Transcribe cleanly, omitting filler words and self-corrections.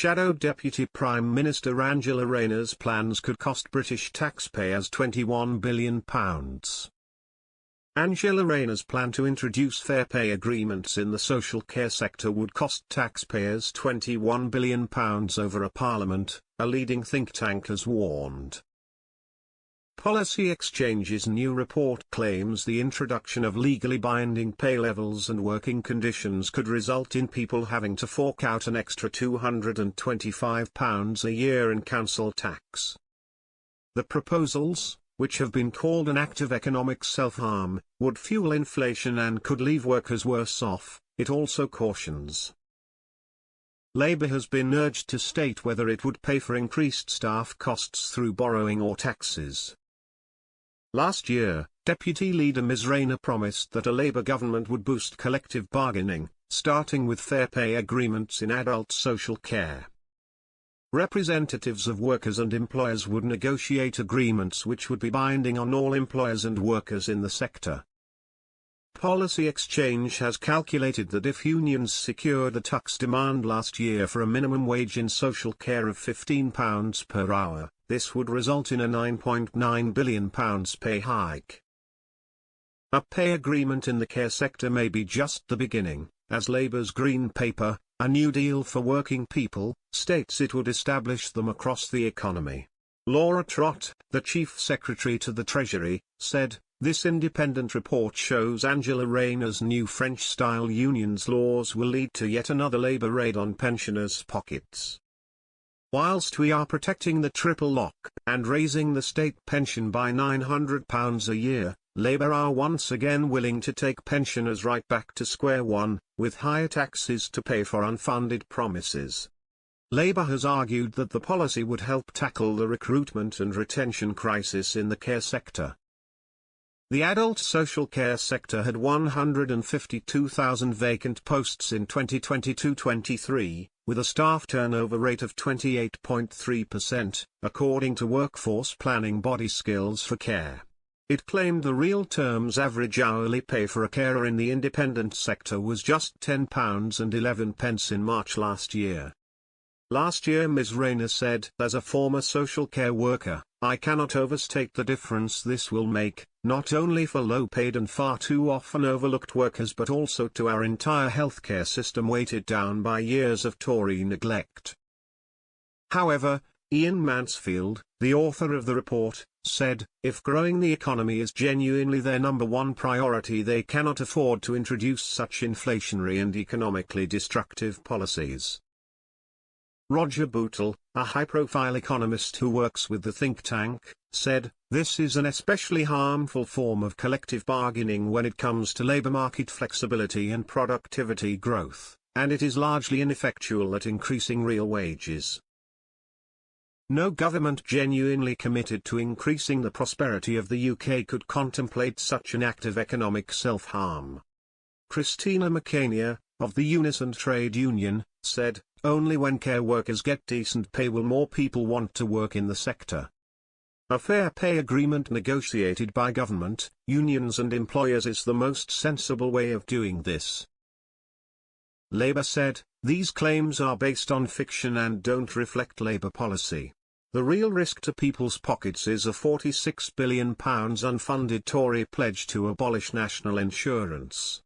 Shadow Deputy Prime Minister Angela Rayner's plans could cost British taxpayers £21 billion. Angela Rayner's plan to introduce fair pay agreements in the social care sector would cost taxpayers £21 billion over a Parliament, a leading think tank has warned. Policy Exchange's new report claims the introduction of legally binding pay levels and working conditions could result in people having to fork out an extra £225 a year in council tax. The proposals, which have been called an act of economic self-harm, would fuel inflation and could leave workers worse off, it also cautions. Labour has been urged to state whether it would pay for increased staff costs through borrowing or taxes. Last year, Deputy Leader Ms Rayner promised that a Labour government would boost collective bargaining, starting with fair pay agreements in adult social care. Representatives of workers and employers would negotiate agreements which would be binding on all employers and workers in the sector. Policy Exchange has calculated that if unions secured the TUC's demand last year for a minimum wage in social care of £15 per hour, this would result in a £9.9 billion pay hike. A pay agreement in the care sector may be just the beginning, as Labour's Green Paper, A New Deal for Working People, states it would establish them across the economy. Laura Trott, the Chief Secretary to the Treasury, said, "This independent report shows Angela Rayner's new French-style unions laws will lead to yet another Labour raid on pensioners' pockets. Whilst we are protecting the triple lock and raising the state pension by £900 a year, Labour are once again willing to take pensioners right back to square one, with higher taxes to pay for unfunded promises." Labour has argued that the policy would help tackle the recruitment and retention crisis in the care sector. The adult social care sector had 152,000 vacant posts in 2022-23, with a staff turnover rate of 28.3%, according to workforce planning body Skills for Care. It claimed the real terms average hourly pay for a carer in the independent sector was just £10.11 in March last year. Last year Ms Rayner said, "As a former social care worker, I cannot overstate the difference this will make, not only for low-paid and far too often overlooked workers but also to our entire healthcare system weighted down by years of Tory neglect." However, Ian Mansfield, the author of the report, said, if growing the economy is genuinely their number one priority, they cannot afford to introduce such inflationary and economically destructive policies. Roger Bootle, a high-profile economist who works with the think tank, said, "This is an especially harmful form of collective bargaining when it comes to labour market flexibility and productivity growth, and it is largely ineffectual at increasing real wages." No government genuinely committed to increasing the prosperity of the UK could contemplate such an act of economic self-harm. Christina McCania, of the Unison Trade Union, said, "Only when care workers get decent pay will more people want to work in the sector. A fair pay agreement negotiated by government, unions and employers is the most sensible way of doing this." Labour said, "These claims are based on fiction and don't reflect Labour policy. The real risk to people's pockets is a £46 billion unfunded Tory pledge to abolish national insurance."